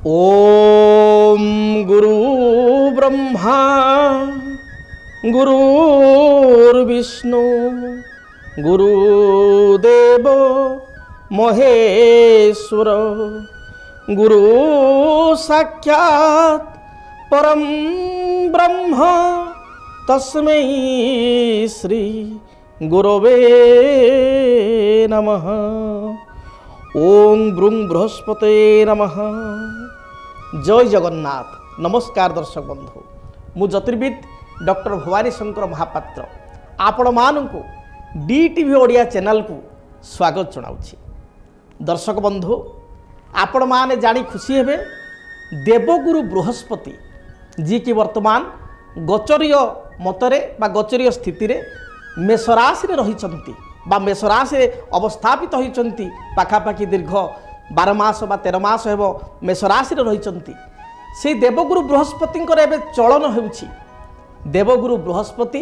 ओम गुरु ब्रह्मा गुरुर्विष्णु गुरुदेव महेश्वर गुरु साक्षात् परम ब्रह्म तस्मै श्री गुरवे नमः। ओम ब्रूं बृहस्पते नमः। जय जगन्नाथ। नमस्कार दर्शक बंधु, मु ज्योतिर्विद डॉक्टर भवानी शंकर महापात्र आपण मानू डीटीवी ओडिया चैनल को स्वागत जनाऊँगी। दर्शक बंधु, आपण माने जानी खुशी हेबे देवगुरु बृहस्पति जी की वर्तमान गोचरीय मतरे बा गोचरीय स्थिति रे मेष राशि रे रहिचंती बा मेष राशि रे अवस्थापित होइचंती। पाखापाखि दीर्घ 12 मास बा 13 मास हेबो मेष राशि रे रहिचंती। से देवगुरु बृहस्पति एबे चलन हेउछि। देवगुरु बृहस्पति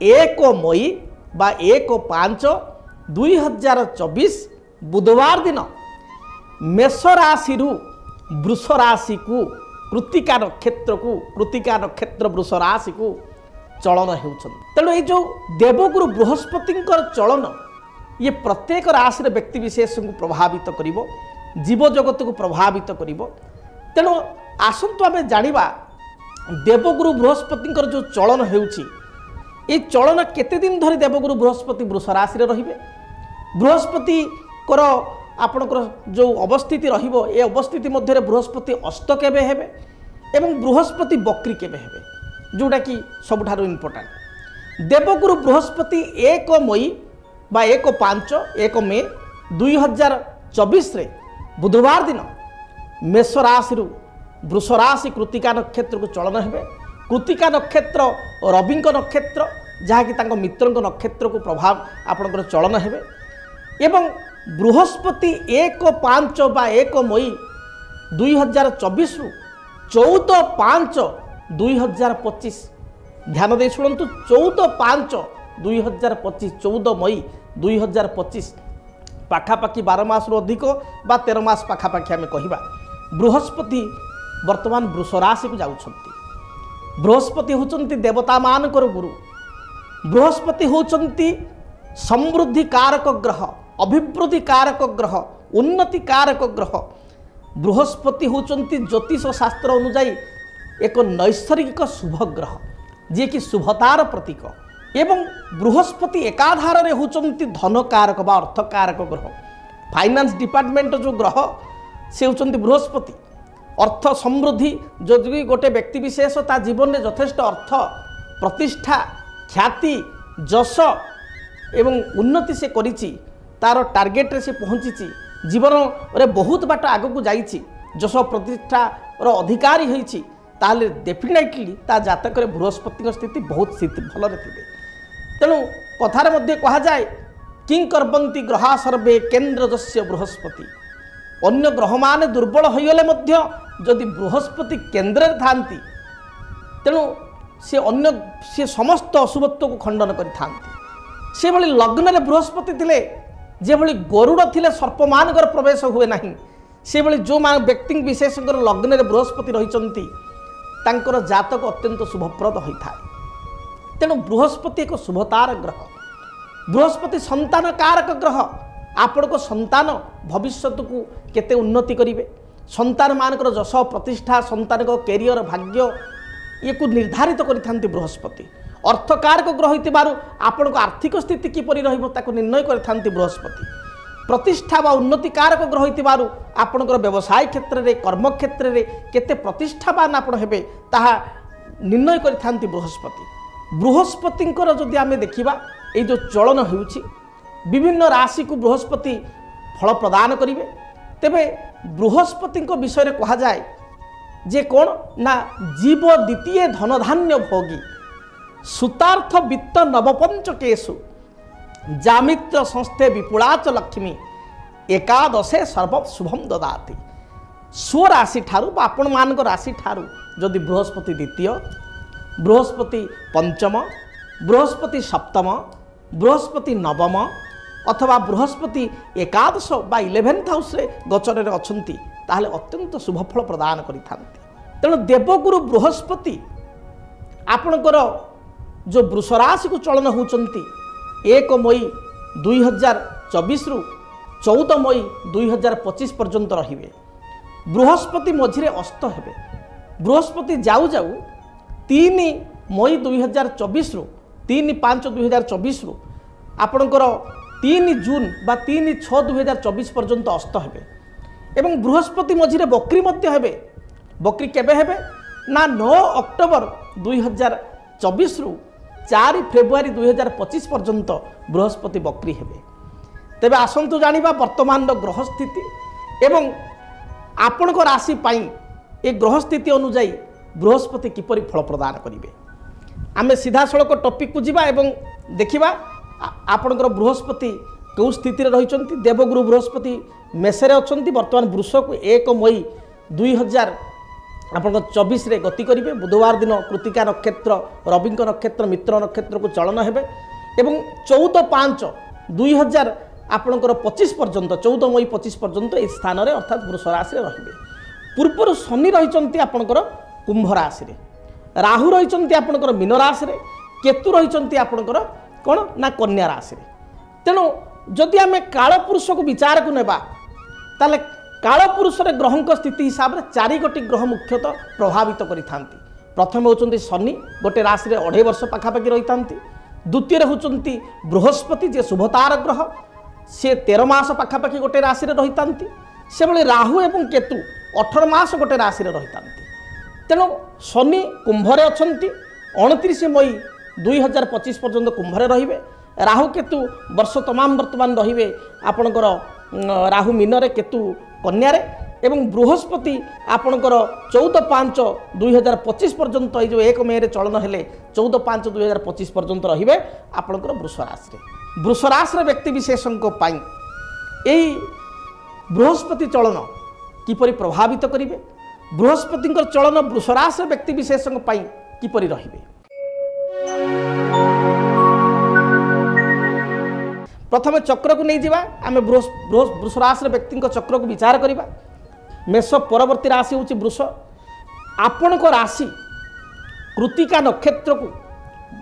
1 मई बा 1/5/2024 बुधवार दिन मेष राशि वृष राशि को कृतिका नक्षत्र वृष राशि को चलन हेउछन। तेणु ये जो देवगुरु बृहस्पति चलन ये प्रत्येक राशि व्यक्ति विशेष को प्रभावित करिवो, जीव जगत को प्रभावित करिवो। तेणु आसंतु आमे जानिबा देवगुरु बृहस्पति जो चलन हेउछि, ये चलन केते दिन धरि देवगुरु बृहस्पति वृष राशि रे रहिबे। बृहस्पति कर आपणकर जो अवस्थिति रहिबो, ए अवस्थिति मध्य बृहस्पति अस्त केबे हेबे एवं बृहस्पति बक्री केबे हेबे, जोटा कि सबुठारु इम्पोर्टेंट। देवगुरु बृहस्पति 1 मई बा 1 मे 2024 रे बुधवार दिन मेष राशि वृष राशि कृतिका नक्षत्र को चलन हेबे। कृतिका नक्षत्र रविंक नक्षत्र जहाँकि तांको मित्रंक नक्षत्र को प्रभाव आपणकर चलन हेबे। एवं बृहस्पति 1/5 बा 1 मई 2024 रु 14/5/2025 ध्यान दे शुणु। 14/5/2025 14 मई 2025 पाखापाखि 12 मास रु अधिक बा 13 मास पाखापाखि आम कहिबा। बृहस्पति वर्तमान वृष राशि को जाउछंती। बृहस्पति होचंती देवता मानकर गुरु। बृहस्पति होचंती समृद्धि कारक ग्रह, अभिवृद्धि कारक ग्रह, उन्नति कारक ग्रह। बृहस्पति होचंती ज्योतिष शास्त्र अनुसार एक नैसर्गिक शुभ ग्रह, जे कि शुभतार प्रतीक। एवं बृहस्पति एकाधार रे होचंती धन कारक बा अर्थ कारक ग्रह। फाइनेंस डिपार्टमेंट जो ग्रह से होचंती बृहस्पति। अर्थ समृद्धि जो गोटे व्यक्ति विशेष ता जीवन में यथेष्ट अर्थ प्रतिष्ठा ख्याति जश एवं उन्नति से करिछि, तार टार्गेट रे से पहुँची, जीवन रे बहुत बाट आग को जाइछि, जश प्रतिष्ठा रो अधिकारी होइछि, ताले डेफिनेटली ता जातक रे बृहस्पति स्थिति बहुत स्थिति भल रे। तेणु कथार मध्य कहा जाए किं कर्बंती ग्रहा सर्वे केन्द्रजस्य बृहस्पति। अन्य ग्रह माने दुर्बल होइगले मध्य जदि बृहस्पति केन्द्र थांती, तेणु से अन्य से समस्त अशुभत्व को खंडन करि थांती। से भली लग्न रे बृहस्पति थिले, जे भली गरुड़ थिले सर्प मानकर प्रवेश हुए नहीं, से भली जो मान व्यक्ति विशेष लग्न रे बृहस्पति रहिचंती तांकर जातक अत्यंत शुभप्रद होइथाय। तेणु बृहस्पति एक शुभतार ग्रह। बृहस्पति संतान कारक ग्रह। आपण को संतान भविष्य को केते उन्नति करिवे, संतान मानकर जश प्रतिष्ठा, संतान को कैरियर भाग्य ये को निर्धारित करि थांती बृहस्पति। अर्थ कारक ग्रह होइतिबारु आपण को आर्थिक स्थिति किपरि रहिबो ताको निर्णय करि थांती बृहस्पति। प्रतिष्ठा बा उन्नति कारक ग्रह होइतिबारु आपणकर व्यवसाय क्षेत्र रे, कर्म क्षेत्र रे केते प्रतिष्ठावान आपण हेबे ताहा निर्णय करि थांती बृहस्पति। बृहस्पतिंकर जदि आमे देखिबा ए जो चलन हेउछि, विभिन्न राशि को बृहस्पति फल प्रदान करिवे। तेबे बृहस्पति विषय रे कहा जाए जे कोन ना जीव द्वितीय धनधान्य भोगी सुतार्थ वित्त नवपंचकेशु जामित्र संस्थे विपुलाच लक्ष्मी एकादशे सर्व शुभम ददाति। स्वराशि ठारू आपण मान राशि ठारू जदि बृहस्पति द्वितीय, बृहस्पति पंचम, बृहस्पति सप्तम, बृहस्पति नवम अथवा बृहस्पति एकादश बा 11th हाउस रे गोचर रे अछंती ताहले अत्यंत शुभफल प्रदान करिथांती। तेणु देवगुरु बृहस्पति आपणकर जो वृष राशि को चलन होचंती 1 मई 2024 रु 14 मई 2025 पर्यंत रहिबे। बृहस्पति मझिरे अस्त हेबे। बृहस्पति जाऊ जाऊ 3 मई 2024 रु 3/5/2024 रु आपणकर 3 जून बा 3/6/2024 पर्यंत अस्त हेबे। एवं बृहस्पति मझिरे बक्री मध्य हेबे। बक्री केबे हेबे ना 9 अक्टोबर 2024 रु 4 फेब्रुआरी 2025 पर्यंत बृहस्पति बक्री हेबे। तेबे आसंतु जानिबा वर्तमान ग्रह स्थिति एवं आपण को राशि पाई ए ग्रह स्थिति अनुजाई बृहस्पति किपरि फल प्रदान करिवे। आमे सीधा सड़क टॉपिक को जिबा एवं देखिबा आपणकर बृहस्पति कौ स्थिति रे रहिचंती। देवगुरु बृहस्पति मेषरे अछंती। वर्तमान वृष को 1 मई 2024 रे गति करिवे। बुधवार दिन कृतिका नक्षत्र रवि नक्षत्र मित्र नक्षत्र को चलन हेबे एवं 14/5/2025 पर्यंत 14 मई 25 पर्यंत इस स्थान रे अर्थात वृष राशि रे रहिबे। पूर्वर शनि रहिचंती आपणकर कुंभ राशि रे, राहु रहिचंती आपणकर मीन राशि रे, केतु रहिचंती आपणकर कोन ना कन्या राशि रे। तेणु जदि आमे काल पुरुष को विचार को नेबा ताले काल पुरुष रे ग्रहंक स्थिति हिसाब रे 4 गोटी ग्रह मुख्यतः प्रभावित करिथांती। प्रथम होचंती शनि गोटे राशि रे 2.5 वर्ष पाखापाखि रहिथांती। द्वितीय होचंती बृहस्पति जे शुभतार ग्रह से 13 मास पाखापाखि गोटे राशि रे रहिथांती। से भली राहु एवं केतु 18 मास गोटे राशि रे रहिथांती। तेणु शनि कुंभरे अछंती 29 मई 2025 पर्यंत कुंभरे रहिबे। राहु केतु वर्ष तमाम वर्तमान रहिबे आपणकर राहु मीनरे केतु कन्या रे एवं बृहस्पति आपणकर 14/5/2025 पर्यंत जो 1 मई रे चलन हेले 14/5/2025 पर्यंत रहिबे आपणकर वृष राशि रे। वृष राशि रे व्यक्ति विशेषଙ୍କ ପାଇଁ एई बृहस्पति चलन किपरि प्रभावित करिवे, बृहस्पतिଙ୍କର चलन वृष राशि रे व्यक्ति विशेषଙ୍କ ପାଇଁ किपरि रहिबे। प्रथम चक्र को नहीं जावा आम वृष राशि व्यक्ति चक्र को विचार करवा। मेष परवर्ती राशि हूँ वृष। आपण को राशि कृतिका नक्षत्र को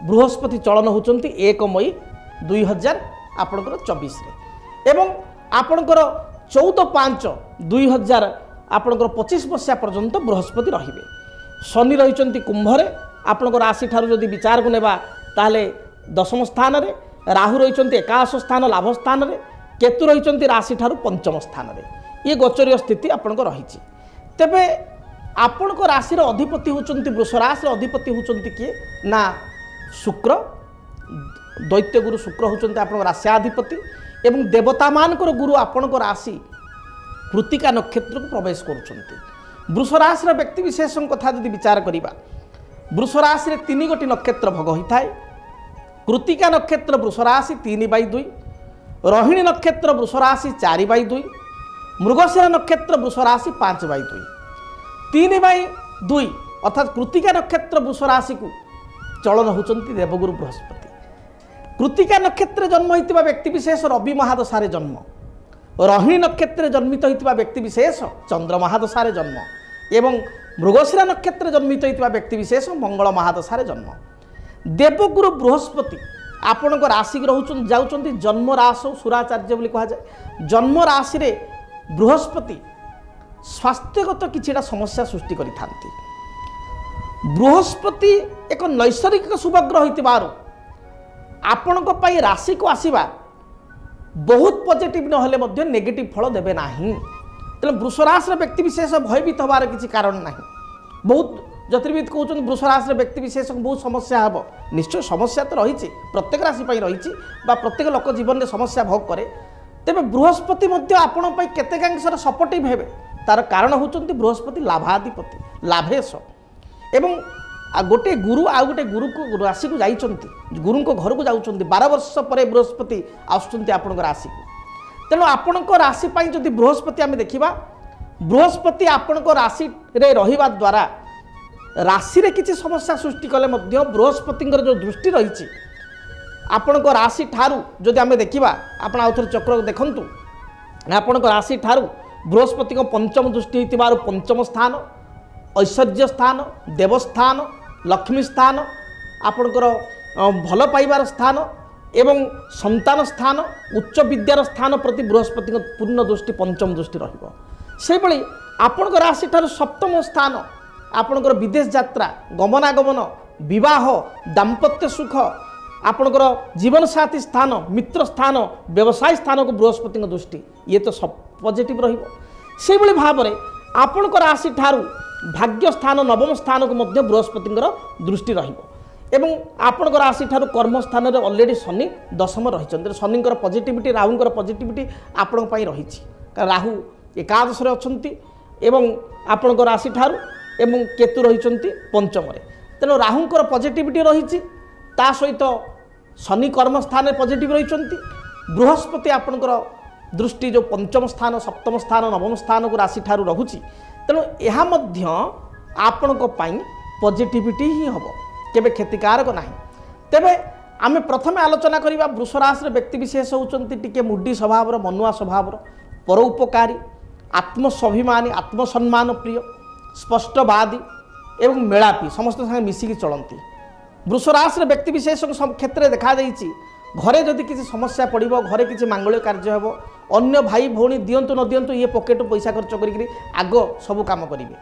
बृहस्पति चलन होती 1 मई 2024 एवं आपणकर 14/5/2025 मसीहा पर्यंत बृहस्पति रहिबे। शनि रहिचंती कुंभरे आपण राशि ठारू जदि विचार को नेबा ताले 10म स्थान रे, राहु रहिचंती 11 स्थान लाभ स्थान रे, केतु रहिचंती राशि ठारू 5म स्थान रे। ये गोचरीय स्थिति आपणको रहिछि। तेबे आपणको राशि रो अधिपति होचंती वृष राशि रो अधिपति होचंती किए ना शुक्र। दैत्य गुरु शुक्र होचंती आपणको राश्याधिपति एवं देवता मानकर गुरु आपणको राशि कृतिका नक्षत्र को प्रवेश करुचंती। वृष राशि रो व्यक्ति विशेषण कथा जदि विचार करिबा वृष राशि रे 3 गोटी नक्षत्र भोग होइथाय। कृतिका नक्षत्र वृष राशि 3/2, रोहिणी नक्षत्र वृष राशि 4/2, मृगशिरा नक्षत्र वृष राशि 5/2। 3/2 अर्थात कृतिका नक्षत्र वृष राशि को चलन होचंती देवगुरु बृहस्पति। कृतिका नक्षत्र जन्म होइतिबा व्यक्ति विशेष रवि महादशारे जन्म, रोहिणी नक्षत्र जन्मित होइतिबा व्यक्ति विशेष चंद्र महादशारे जन्म एवं मृगशिरा नक्षत्र जन्मित होइतिबा व्यक्ति विशेष मंगल महादशारे जन्म। देवगुरु बृहस्पति आपण राशि रोचन जाउचंती जन्म राशि सुराचार्य बोली कहा जाए। जन्म राशि रे बृहस्पति स्वास्थ्यगत किछिटा समस्या सृष्टि करिथांती। बृहस्पति एक नैसर्गिक शुभग्रह होइतिबारु आपणको पई राशि को आसीबा बहुत पॉजिटिव न हेले मध्य नेगेटिव फल देबे नाही। तेल वृष राशि व्यक्ति विशेष भयभीत होबार किसी कारण नाही। बहुत ज्योतिर्विद कहते वृष राशि व्यक्ति विशेष बहुत समस्या हे। निश्चय समस्या तो रही प्रत्येक राशि रही प्रत्येक लोक जीवन में समस्या भोग करे। तेरे बृहस्पति आपण केतेकांशर सपोर्टिव हे। तार कारण होचंती बृहस्पति लाभाधिपति लाभेश एवं गोटे गुरु आ गोटे गुरु को राशि को जाइछंती गुरु को घर को जाउछंती 12 वर्ष पर बृहस्पति आसुचंती आपण राशि को। तेणु आपण राशि जदि बृहस्पति आम देखा बृहस्पति आपण राशि रे रहिबा द्वारा राशि रे किसी समस्या सृष्टि कले मध्य बृहस्पति जो दृष्टि रही आपण राशि ठारू जदि आम देखा आप आउ थे चक्र देखु आपण राशि ठारू बृहस्पति पंचम दृष्टि होइतिबारु पंचम स्थान, ऐश्वर्य स्थान, देवस्थान, लक्ष्मी स्थान, आपणकर भल पाइबार स्थान एवं संतान स्थान, उच्च विद्यार स्थान प्रति बृहस्पति पूर्ण दृष्टि पंचम दृष्टि रहिबो। से भली आपणकर राशि ठार सप्तम स्थान, आपणकर विदेश यात्रा, गमनागमन, विवाह, दाम्पत्य सुख, आपणकर जीवन साथी स्थान, मित्र स्थान, व्यवसाय स्थान को बृहस्पति दृष्टि ये तो सब पॉजिटिव रहिबो। से भली भाव में आपणकर राशि ठारू भाग्य स्थान नवम स्थान को मध्य बृहस्पति दृष्टि रहिबो। एवं आपण राशि ठारू कर्म स्थान में ऑलरेडी शनि दशम रही, शनि पॉजिटिविटी राहुंकर पॉजिटिविटी आपण रही। राहु एकादश अच्छा एवं आपण राशि ठारू एवं केतु रही पंचम। तेणु राहुंकर पॉजिटिविटी रही, ता सहित शनि कर्म स्थान में पॉजिटिव रही, बृहस्पति आपणकर दृष्टि जो पंचम स्थान सप्तम स्थान नवम स्थान को राशि ठारू रहुची। तेणु यह आपण पॉजिटिविटी ही हम केबे क्षतिकारक नहीं। तेबे आमे प्रथम आलोचना करिबा वृष राशि व्यक्ति विशेष होउचंती टिके मुड्डी स्वभाव, मनुआ स्वभाव, परोपकारी, आत्मस्वाभिमानी, आत्मसम्मान प्रिय, स्पष्टवादी एवं मेलापी, समस्त संगे मिसिकी चलती। वृष राशि व्यक्ति विशेष क्षेत्र में देखा देइछि घरे जदि किसी समस्या पड़ो, घरे किसी मांगल्य कार्य हे, अन्य भाई भौणी दिंतु न दिंतु ये पकेट पैसा खर्च करी आग सब कम करेंगे।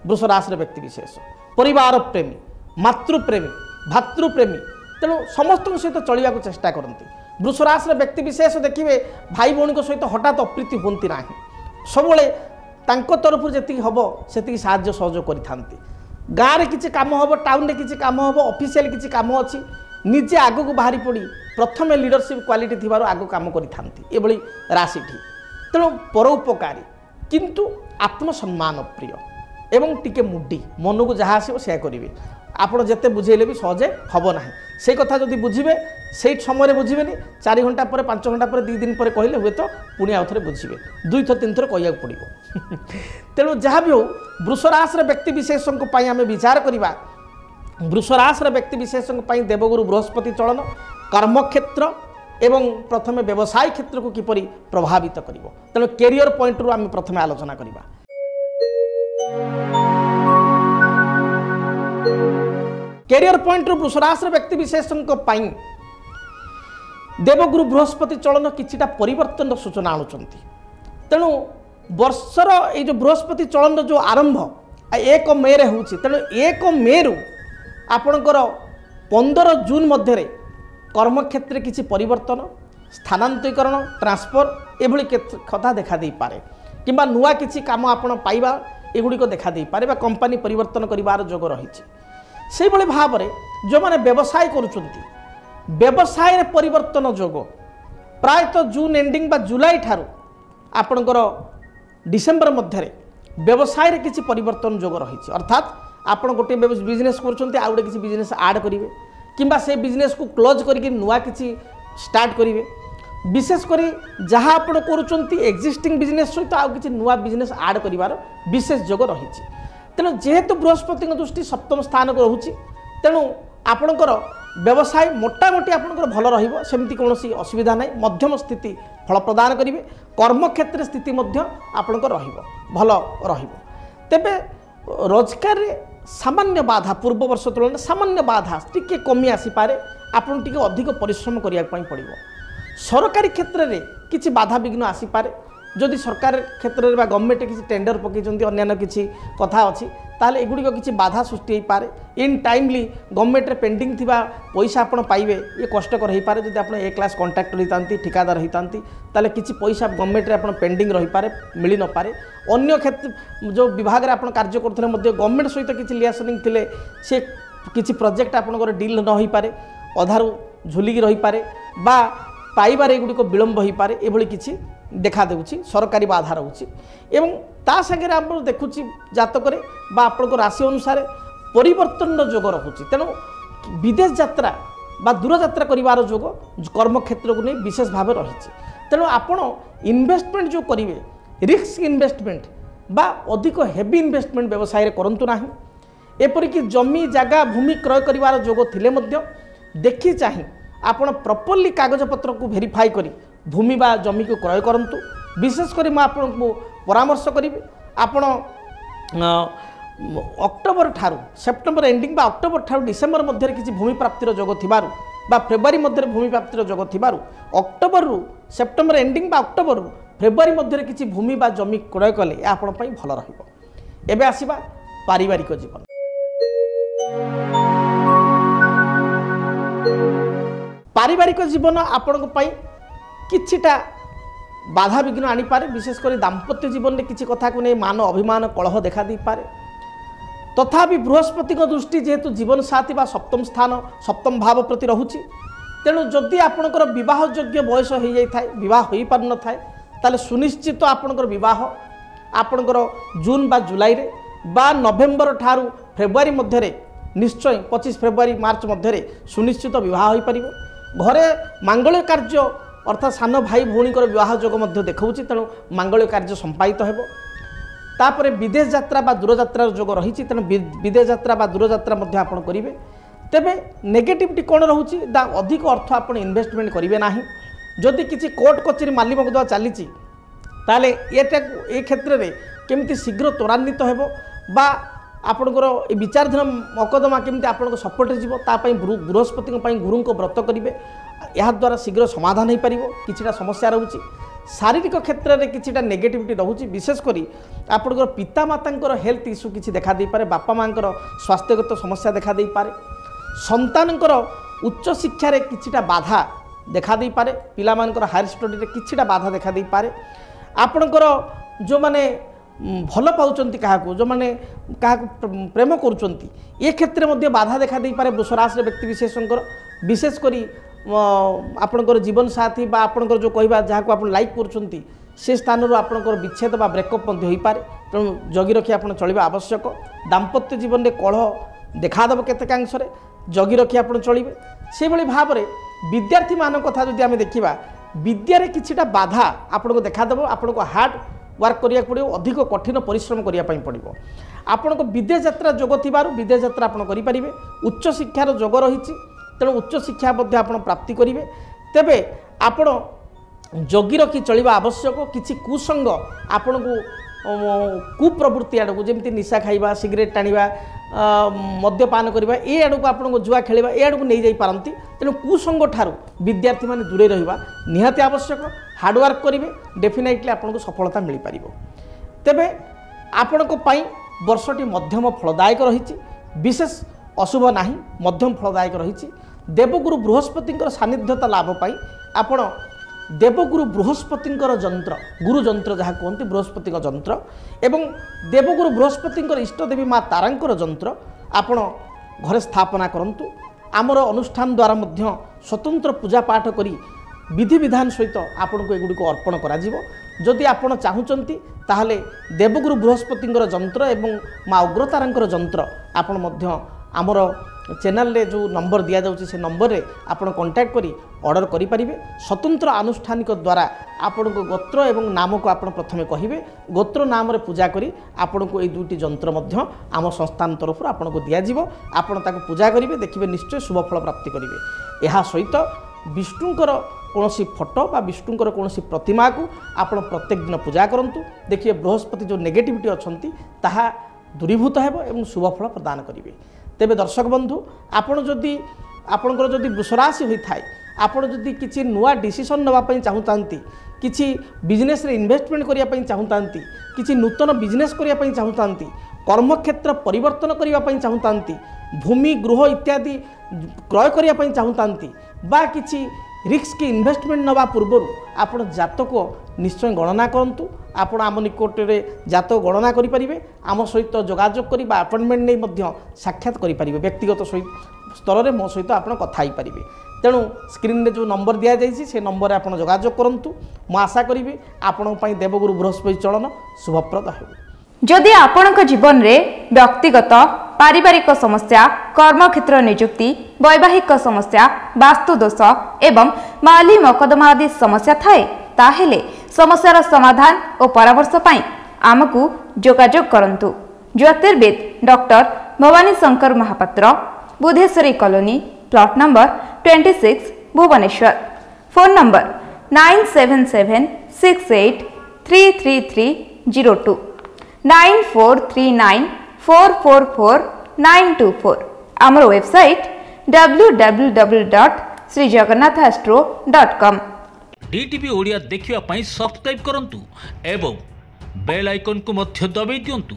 वृष राशि व्यक्ति विशेष परिवार प्रेमी, मातृप्रेमी, भातृप्रेमी, तेणु समस्त सहित चलने को चेष्टा करती। वृष राशि व्यक्ति विशेष देखिए भाई भौणी सहित हठात अप्रीति होती ना, सब तरफ जी हम से साहाय्य सहयोग करि। गाँव में किसी कम हम, टाउन में किसी कम हम, ऑफिशियल किसी कम अच्छी निजे आग को बाहरी पड़ी प्रथम लीडरशिप क्वालिटी थी आग कम करी राशि। तेणु परोपकारी किंतु आत्मसम्मान प्रिय एवं टिके मुड्डी, मन को जहाँ आसो से करेंगे। आपड़ जिते बुझेले भी सहजे हम ना, से कथा जदि बुझे से समय बुझे 4 घंटा पर 5 घंटा पर 2 दिन पर कहले हुए तो पुणी आउ थे बुझे 2 थर 3 थर कह पड़ो। तेणु जहाँ भी हो वृष राशि व्यक्ति विशेषों आम विचार करवा। वृष राशि व्यक्ति विशेषों देवगुरु बृहस्पति चलन कर्मक्षेत्र एवं प्रथम व्यवसाय क्षेत्र को किपरि प्रभावित करिवो। तेणु कैरियर पॉइंट रू आम प्रथम आलोचना करवा। कैरियर पॉइंट रू वृष राशि व्यक्ति विशेषों देवगुरु बृहस्पति चलन किछिटा परिवर्तन सूचना आणुचंती। तेणु वर्षर ये जो बृहस्पति चलन जो आरंभ 1 मे रे होउछि, तेणु 1 मे रु आपणकर 15 जून मध्य कर्मक्षेत्र किसी परिवर्तन, स्थानांतरीकरण, ट्रांसफर एभली कथा देखा दे पारे, किंबा नुआ किसी काम आपण पाइबा एगुड़िक देखा दे पारे, कंपनी परिवर्तन करिवार जोग रही। से भली भाव में जो माने व्यवसाय करुचंती, व्यवसाय रे परिवर्तन जोग प्रायतः जून एंडिंग बा जुलाई ठारू आपणकर डिसेम्बर मध्य व्यवसाय रे किसी परिवर्तन जोग रही। अर्थात आपण गोटे बिजनेस करुचंती आउ गोटे किसी बिजनेस ऐड करेंगे, किंबा से बिजनेस को क्लोज करके नुआ किसी स्टार्ट करेंगे। विशेषकर जहाँ आप करुचंती एक्जिस्टिंग बिजनेस सहित आउ किसी नुआ बिजनेस ऐड करिवार विशेष जोग रही। तेणु जेहेतु बृहस्पति दृष्टि सप्तम स्थान को रोचे, तेणु आपणकर व्यवसाय मोटामोटी आपणकर भल रहिबो, सेमती कौनसी असुविधा नहीं, मध्यम स्थिति फल प्रदान करेंगे। कर्मक्षेत्र स्थिति मध्य आपणकर रहिबो भल रहिबो। तेबे रोजगार रे सामान्य बाधा पूर्व वर्ष तुलन सामान्य बाधा टिके कमी आसीपारे, आपन टिके अधिक परिश्रम करिया पड़ो। सरकारी क्षेत्र में किसी बाधा विघ्न आसीपारे, जदि सरकार क्षेत्र में गवर्नमेंट किसी टेंडर पकई अन्य किसी कथा अच्छी ताले एगुड़िक किसी बाधा सृष्टि हो पारे। इन टाइमली गवर्नमेंट पेंडिंग थिबा पैसा आपन पाइबे ये कष्टकर हो पारे। जदि आप ए क्लास कॉन्ट्रैक्टर होता ठिकादार होता ताले किसी पैसा गवर्नमेंट रे आपन पेंडिंग रही पारे, मिली न पारे। अन्य क्षेत्र जो विभाग रे आपन कार्य करथले मध्ये गवर्नमेंट सहित किसी लियासनिंग थिले से किसी प्रोजेक्ट आपनकर डील न हो पारे, अधारू झुलिकी रही पारे बा पाइबार एगुड़िक विलंब हो पारे। एभली किसी देखा देउछि सरकारी बाधा रोचे। एवं ता संगे आप देखुची जातक बा आपण राशि अनुसार परिवर्तन जोग रोचे। तेणु विदेश यात्रा बा दूर यात्रा करिवार जोग कर्मक्षेत्र को नहीं विशेष भाव रही। तेणु आपण इन्वेस्टमेंट जो करेंगे रिस्क इन्वेस्टमेंट बा अधिक हेवी इन्वेस्टमेंट व्यवसाय रे करंतु नाही। एपरिक जमी जगह भूमि क्रय करिवार जोग थिले मध्य देखि चाहि आपण प्रॉपर्ली कागज पत्र को वेरीफाई करी भूमि बा जमी को क्रय करंतु। विशेषकर मैं आपको परामर्श करेंगे आपण अक्टोबर ठारू सेप्टेम्बर एंडिंग बा अक्टोबर ठारू डिसेम्बर मध्य किसी भूमि प्राप्तिर जोग थिबारु बा फेब्रुआरी मध्य भूमि प्राप्तिर जोग थिबारु अक्टोबर रु सेप्टेम्बर एंडिंग बा अक्टोबर रु फेब्रुआरी मध्य किसी भूमि बा जमी क्रय कले आपण पई भल रहिबो। एबे आसीबा पारिवारिक जीवन। पारिवारिक जीवन आपण पई किछिटा बाधा विघ्न आनी पारे, विशेषकर दाम्पत्य जीवन में किसी कथा को नहीं मान अभिमान कलह देखा दी पारे। तथापि बृहस्पति दृष्टि जेहेतु जीवन साथी बा सप्तम स्थान सप्तम भाव प्रति रहुछि, तेणु जदि आपणकर विवाह योग्य बयस हो जाए विवाह हो पार न थाए ताले सुनिश्चित आपणकर विवाह आपणकर जून बा जुलाई रे बा नवेम्बर ठारू फेब्रुआरी मध्य निश्चय 25 फेब्रुआरी मार्च मध्य सुनिश्चित विवाह हो पारिबो। घरे मांगल्य कार्य अर्थात सान भाई भौणी विवाह जोग देखा, तेणु मांगल्य कार्य संपादित हो। तापर विदेश यात्रा बा दूर यात्रार जोग रही, तेणु विदेश यात्रा बा दूर यात्रा आपड़ करेंगे। तेबे नेगेटिविटी कौन रोचे अधिक अर्थ आप इन्वेस्टमेंट करेंगे ना। जदि किसी कोर्ट कचेरी माली मकदमा चली ताले ये क्षेत्र में केमती शीघ्र त्वरान्वित हो बा आपणकर विचाराधीन मकदमा केमती आपन सपोर्ट जीवपाई बृहस्पति गुरु को व्रत करेंगे, यह द्वारा शीघ्र समाधान हो पार। किछिटा समस्या रोचे शारीरिक क्षेत्र में किछिटा नेगेटिविटी रोचे, विशेषकर आपणकर पिता माता हेल्थ इश्यू किसी देखा दे पारे, बापा माँ स्वास्थ्यगत समस्या देखा दे पारे, संतानकर उच्च शिक्षा रे किछिटा बाधा देखा दे पारे, पिला मानकर हायर स्टडी रे किछिटा बाधा देखा दे पारे। आपणकर जो माने भल पाउचंती काहाकू जो माने काहाकू प्रेम करूचंती ये क्षेत्र में बाधा देखा दे पारे। वृषराशि रे व्यक्ति विशेषकर विशेषकर आपणकर जीवन साथी बा आपणकर जो कहबा जहाँ आप लाइक करूचंती से स्थान आपणकर विच्छेद बा ब्रेकअप हो पारे, तेणु जगी रखी आप चलवा आवश्यक। दाम्पत्य जीवन में कलह देखादेव केतेकांश जगी रखी आप चलिए। से भाई भाव में विद्यार्थी मान कथा जदि आम देखा विद्यारे किछिटा बाधा आपको देखादेव, आपको हार्ड वर्क करिया पड़ो, अधिक कठिन परिश्रम करने पड़ो। आपण को विदेश यात्रा जोग थिबारु विदेश यात्रा आपण करि परिबे। उच्च शिक्षार जोग रही, तेणु उच्च शिक्षा आपण प्राप्ति करेंगे। तेबे आपण जगी रखी चलवा आवश्यक। किसी कुसंग आपण को कुप्रवृत्ति आड़ को जमी निशा खाइबा, सिगरेट टाणिबा, मद्यपान करवा ये आड़ को आपण जुआ खेलवा ये आड़ को नहीं जापारती, तेणु कुसंग ठारू विद्यार्थी माने दूरे रहिबा निहाती आवश्यक। हार्डवर्क करेंगे डेफिनेटली आपन को सफलता मिल पार। तेबे आपण को पाई वर्षटी मध्यम फलदायक रही, विशेष अशुभ नहीं, मध्यम फलदायक रही। देवगुरु बृहस्पति सानिध्यता लाभ पाई आपण देवगुरु बृहस्पति जंत्र गुरु जंत्र जहाँ कहते बृहस्पति जंत्र एवं देवगुरु बृहस्पति इष्टदेवी माँ तारांकर जंत्र आपण घरे स्थापना करंतु। आमर अनुष्ठान द्वारा मध्य स्वतंत्र पूजा पाठ करी विधि विधान सहित आपण को एगुड़ी को अर्पण करा जीवो। जदि आपण चाहूचंती ताहले देवगुरु बृहस्पति जंत्र एवं माँ उग्रतारांकर जंत्र आपण मध्य आमर चैनल रे जो नंबर दिया जाउछि से नंबर रे आपण कांटेक्ट करी ऑर्डर करि परिबे। स्वतंत्र आनुष्ठानिक द्वारा आपण को गोत्र एवं नाम को आपण प्रथमे कहिबे, गोत्र नाम रे पूजा करी आपण को ए दुटी जंत्र मध्य आम संस्थान तरफ आपण को दिया जीवो। आपण ताको पूजा करिवे, देखिबे निश्चय शुभ फल प्राप्ति करिवे। एहा सहित विष्णुकर कौनसी फोटो बा विष्णुकर कौनसी प्रतिमा को आपण प्रत्येक दिन पूजा करंतु। देखिए बृहस्पति जो नेगेटिविटी अछंती ताहा दूरीभूत हेबो एवं शुभ फल प्रदान करिवे। तेबे दर्शक बंधु आपण जदि आपणकर जदि वृषराशि होता है, आपण जदि किसी नुआ डिसीजन नापी चाहूँगी, किसी बिजनेस रे इन्वेस्टमेंट करने चाहूँगी, किसी नूतन बिजनेस करने चाहूँगी, कर्मक्षेत्र परिवर्तन करने चाहूँगी, भूमि गृह इत्यादि क्रय करने चाहूँगी बा किसी रिस्क इन्वेस्टमेंट नवा पूर्व आपण जातक निश्चय गणना करंतु। आपण आम निकट में जातक गणना करें, आम सहित जोगाजोग कर अपॉइंटमेंट नहीं मध्य साक्षात करें, व्यक्तिगत स्तर में मो सहित आप कथा ही पारे। तेणु स्क्रीन रे जो नंबर दि जाइए से नंबर आप जोगाजोग करंतु। मु आशा करी आपण देवगुरु बृहस्पति चलन शुभप्रद हो। जदि आपणक जीवन में व्यक्तिगत पारिवारिक समस्या, कर्मक्षेत्र नियुक्ति, वैवाहिक समस्या, वास्तुदोष एवं माली मकदमा आदि समस्या थाए ताहेले समस्यार समाधान और परामर्श पाई आमको जोगाजोग करंतु। ज्योतिर्विद doctor Bhabani Shankar Mahapatra, Budheswari colony, plot number 26, Bhubaneswar. Phone number 97768333 9439444924 9439444924 आमर वेबसाइट www.srijagannathastro.com। डीटीवी ओडिया देखिवा पई सब्सक्राइब करंतु एवं बेल आइकन को मध्य दबाई दियंतु।